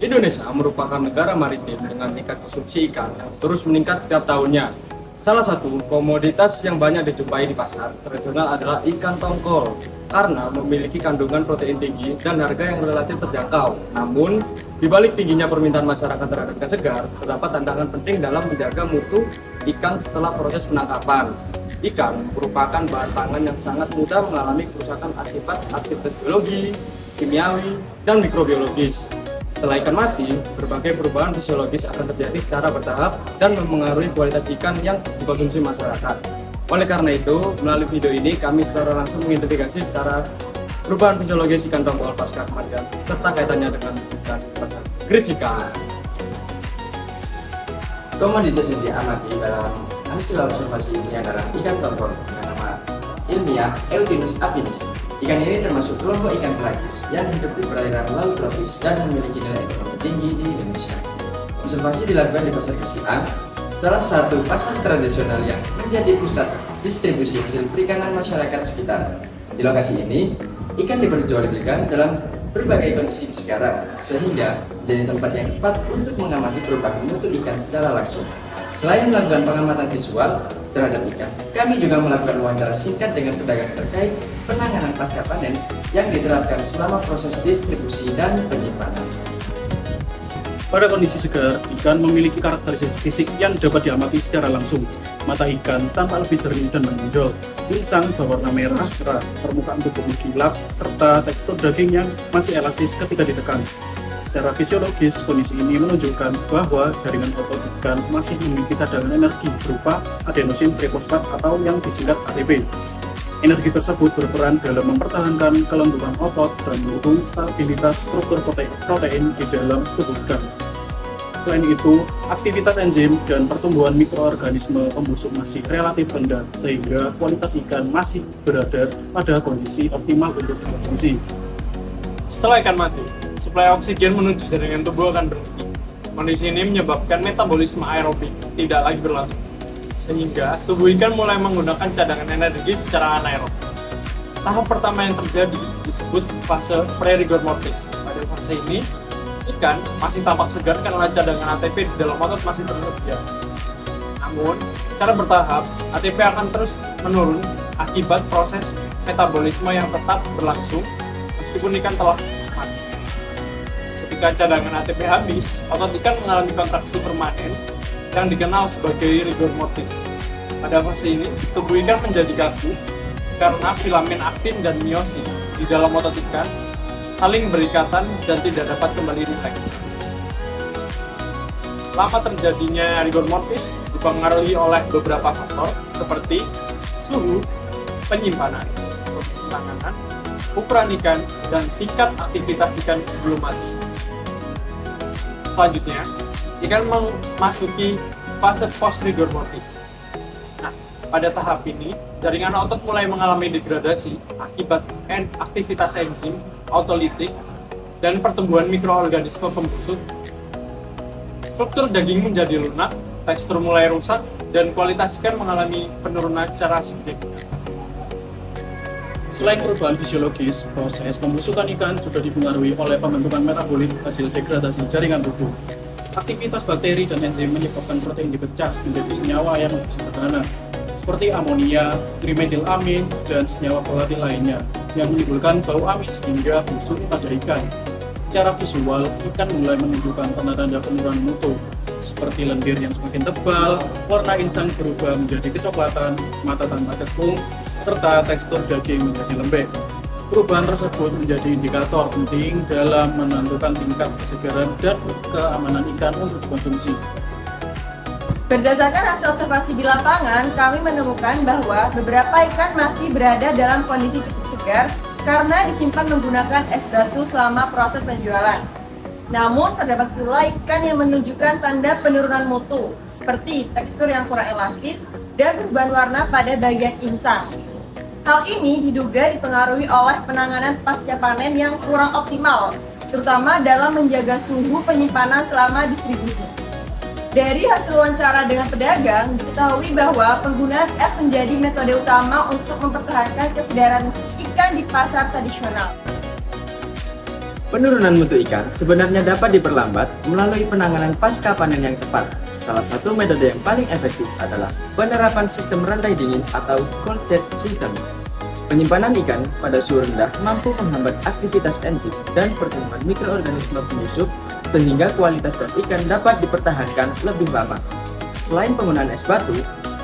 Indonesia merupakan negara maritim dengan tingkat konsumsi ikan yang terus meningkat setiap tahunnya. Salah satu komoditas yang banyak dijumpai di pasar tradisional adalah ikan tongkol karena memiliki kandungan protein tinggi dan harga yang relatif terjangkau. Namun, di balik tingginya permintaan masyarakat terhadap ikan segar, terdapat tantangan penting dalam menjaga mutu ikan setelah proses penangkapan. Ikan merupakan bahan pangan yang sangat mudah mengalami kerusakan akibat aktivitas biologi, kimiawi, dan mikrobiologis. Setelah ikan mati, berbagai perubahan fisiologis akan terjadi secara bertahap dan mempengaruhi kualitas ikan yang dikonsumsi masyarakat. Oleh karena itu, melalui video ini kami secara langsung menginvestigasi secara perubahan fisiologis ikan tongkol pasca kematian serta kaitannya dengan ikan pasar gris ikan. Komoditas yang diamati dalam hasil observasi ini adalah ikan tongkol dengan nama ilmiah Eudinus affinis. Ikan ini termasuk kelompok ikan pelagis yang hidup di perairan laut tropis dan memiliki nilai ekonomi tinggi di Indonesia. Observasi dilakukan di Pasar Grisikan, salah satu pasar tradisional yang menjadi pusat distribusi hasil perikanan masyarakat sekitar. Di lokasi ini, ikan diperjualbelikan dalam berbagai kondisi kesegaran, sehingga menjadi tempat yang tepat untuk mengamati perubahan mutu ikan secara langsung. Selain melakukan pengamatan visual terhadap ikan, kami juga melakukan wawancara singkat dengan pedagang terkait penanganan pasca panen yang diterapkan selama proses distribusi dan penyimpanan. Pada kondisi segar, ikan memiliki karakteristik fisik yang dapat diamati secara langsung. Mata ikan tampak lebih jernih dan menonjol, insang berwarna merah cerah, permukaan tubuh mengkilap, serta tekstur daging yang masih elastis ketika ditekan. Secara fisiologis, kondisi ini menunjukkan bahwa jaringan otot ikan masih memiliki cadangan energi berupa adenosin trifosfat atau yang disingkat ATP. Energi tersebut berperan dalam mempertahankan kelenturan otot dan mendukung stabilitas struktur protein di dalam tubuh ikan. Selain itu, aktivitas enzim dan pertumbuhan mikroorganisme pembusuk masih relatif rendah, sehingga kualitas ikan masih berada pada kondisi optimal untuk dikonsumsi. Setelah ikan mati, suplai oksigen menuju jaringan tubuh akan berhenti. Kondisi ini menyebabkan metabolisme aerobik tidak lagi berlangsung, sehingga tubuh ikan mulai menggunakan cadangan energi secara anaerob. Tahap pertama yang terjadi disebut fase pre-rigor mortis. Pada fase ini, ikan masih tampak segar karena cadangan ATP di dalam otot masih tersedia. Namun, secara bertahap, ATP akan terus menurun akibat proses metabolisme yang tetap berlangsung meskipun ikan telah mati. Ketika cadangan ATP habis, otot ikan mengalami kontraksi permanen yang dikenal sebagai rigor mortis. Pada fase ini, tubuh ikan menjadi kaku karena filamen aktin dan miosin di dalam otot ikan saling berikatan dan tidak dapat kembali rileks. Lama terjadinya rigor mortis dipengaruhi oleh beberapa faktor seperti suhu, penyimpanan, kondisi penanganan, ukuran ikan, dan tingkat aktivitas ikan sebelum mati. Selanjutnya, ikan memasuki fase post-rigor mortis. Nah, pada tahap ini, jaringan otot mulai mengalami degradasi akibat aktivitas enzim, autolitik, dan pertumbuhan mikroorganisme pembusuk. Struktur daging menjadi lunak, tekstur mulai rusak, dan kualitas ikan mengalami penurunan secara signifikan. Selain perubahan fisiologis, proses pembusukan ikan juga dipengaruhi oleh pembentukan metabolit hasil degradasi jaringan tubuh. Aktivitas bakteri dan enzim menyebabkan protein dipecah menjadi senyawa yang lebih sederhana, seperti amonia, trimetilamin, dan senyawa volatil lainnya, yang menimbulkan bau amis hingga busuk pada ikan. Secara visual, ikan mulai menunjukkan tanda-tanda penurunan mutu, seperti lendir yang semakin tebal, warna insang berubah menjadi kecoklatan, mata tanpa cekung, serta tekstur daging menjadi lembek. Perubahan tersebut menjadi indikator penting dalam menentukan tingkat kesegaran dan keamanan ikan untuk dikonsumsi. Berdasarkan hasil observasi di lapangan, kami menemukan bahwa beberapa ikan masih berada dalam kondisi cukup segar karena disimpan menggunakan es batu selama proses penjualan. Namun, terdapat pula ikan yang menunjukkan tanda penurunan mutu, seperti tekstur yang kurang elastis dan perubahan warna pada bagian insang. Hal ini diduga dipengaruhi oleh penanganan pasca panen yang kurang optimal, terutama dalam menjaga suhu penyimpanan selama distribusi. Dari hasil wawancara dengan pedagang, diketahui bahwa penggunaan es menjadi metode utama untuk mempertahankan kesegaran ikan di pasar tradisional. Penurunan mutu ikan sebenarnya dapat diperlambat melalui penanganan pasca panen yang tepat. Salah satu metode yang paling efektif adalah penerapan sistem rantai dingin atau cold chain system. Penyimpanan ikan pada suhu rendah mampu menghambat aktivitas enzim dan pertumbuhan mikroorganisme penyusup sehingga kualitas dan ikan dapat dipertahankan lebih lama. Selain penggunaan es batu,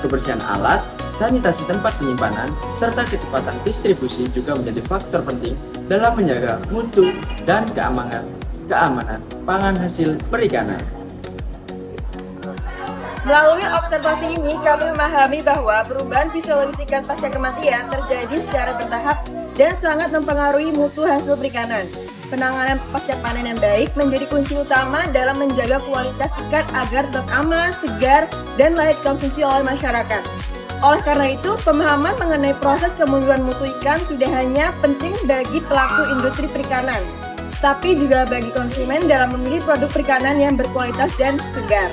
kebersihan alat, sanitasi tempat penyimpanan, serta kecepatan distribusi juga menjadi faktor penting dalam menjaga mutu dan keamanan pangan hasil perikanan. Melalui observasi ini, kami memahami bahwa perubahan fisiologis ikan pasca kematian terjadi secara bertahap dan sangat mempengaruhi mutu hasil perikanan. Penanganan pasca panen yang baik menjadi kunci utama dalam menjaga kualitas ikan agar tetap aman, segar, dan layak konsumsi oleh masyarakat. Oleh karena itu, pemahaman mengenai proses kemunduran mutu ikan tidak hanya penting bagi pelaku industri perikanan, tapi juga bagi konsumen dalam memilih produk perikanan yang berkualitas dan segar.